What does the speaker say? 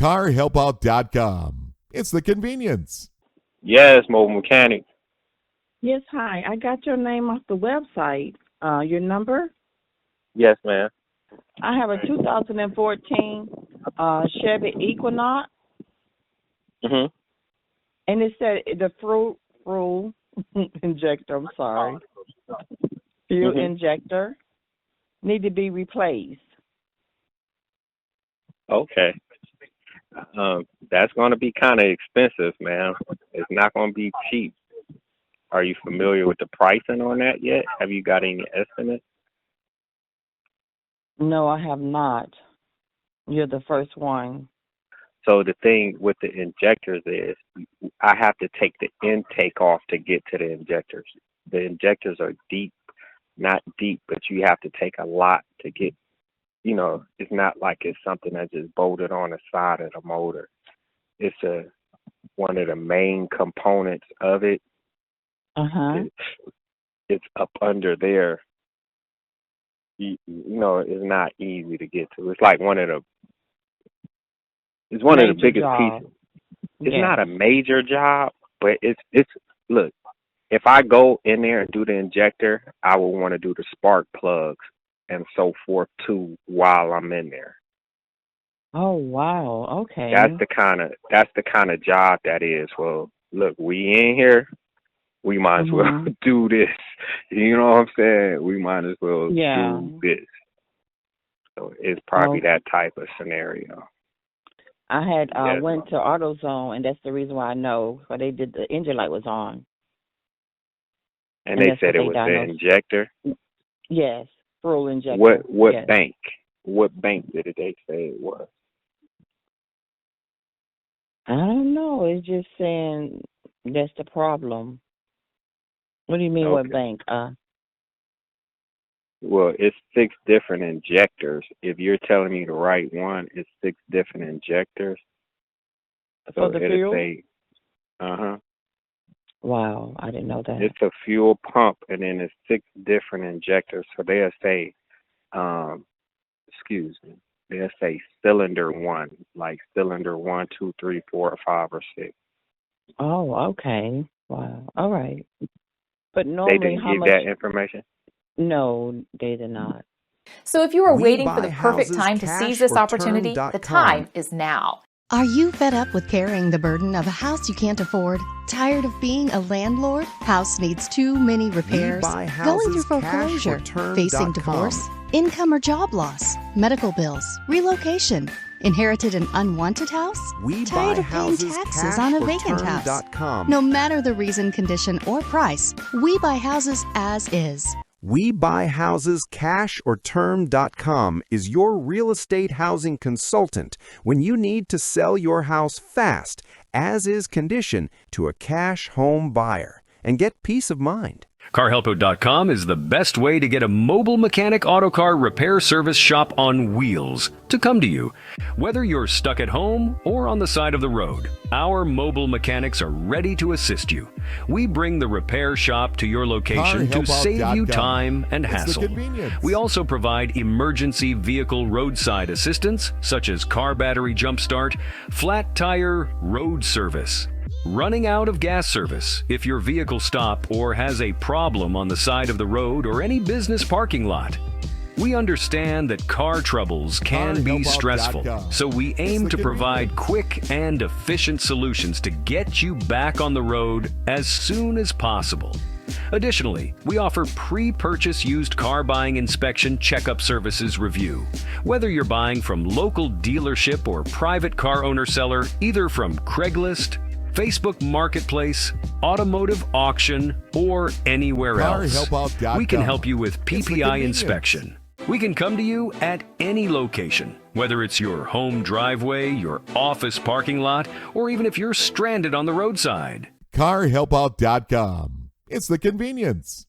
Carhelpout.com. It's the convenience. Yes, mobile mechanic. Yes, hi. I got your name off the website. Your number? Yes, ma'am. I have a 2014 Chevy Equinox, Mhm. and it said the fuel injector. I'm sorry, fuel injector need to be replaced. Okay. That's going to be kind of expensive, ma'am. It's not going to be cheap. Are you familiar with the pricing on that yet? Have you got any estimates? No, I have not. You're the first one. So the thing with the injectors is I have to take the intake off to get to the injectors. The injectors are deep, not deep, but you have to take a lot to get, it's not like it's something that's just bolted on the side of the motor. It's one of the main components of it. It's up under there. It's not easy to get to. It's like one of the biggest pieces. It's not a major job, but it's look, if I go in there and do the injector, I will want to do the spark plugs and so forth too while I'm in there. Oh wow, okay. That's the kind of job that is. Well, look, we in here, we might as well do this. You know what I'm saying? We might as well do this. So it's probably that type of scenario. I had went to AutoZone, and that's the reason why I know. But they did the engine light was on. And they said it was the injector? Yes, fuel injector. What bank? What bank did they say it was? I don't know. It's just saying that's the problem. What do you mean, what bank? Well, it's 6 different injectors. If you're telling me the right one, it's 6 different injectors. So the fuel? Say, Wow, I didn't know that. It's a fuel pump, and then it's 6 different injectors. So they'll say, they'll say cylinder 1, like cylinder 1, 2, 3, 4, 5, or 6. Oh, okay. Wow. All right. But normally, they didn't give that information? No, they did not. So if you are waiting for the perfect time to seize this opportunity, the time is now. Are you fed up with carrying the burden of a house you can't afford? Tired of being a landlord? House needs too many repairs? Going through foreclosure? Facing divorce? Income or job loss? Medical bills? Relocation? Inherited an unwanted house? Tired of paying taxes on a vacant house? No matter the reason, condition, or price, we buy houses as is. WeBuyHousesCashOrTerm.com is your real estate housing consultant when you need to sell your house fast, as is condition, to a cash home buyer and get peace of mind. Carhelpout.com is the best way to get a mobile mechanic auto car repair service shop on wheels to come to you. Whether you're stuck at home or on the side of the road, our mobile mechanics are ready to assist you. We bring the repair shop to your location to save you time and hassle. We also provide emergency vehicle roadside assistance, such as car battery jump start, flat tire road service, running out of gas service if your vehicle stops or has a problem on the side of the road or any business parking lot. We understand that car troubles can be stressful, so we aim to provide quick and efficient solutions to get you back on the road as soon as possible. Additionally, we offer pre-purchase used car buying inspection checkup services review. Whether you're buying from local dealership or private car owner seller, either from Craigslist, Facebook Marketplace, automotive auction, or anywhere else, we can help you with PPI inspection. We can come to you at any location, whether it's your home driveway, your office parking lot, or even if you're stranded on the roadside. Carhelpout.com. It's the convenience.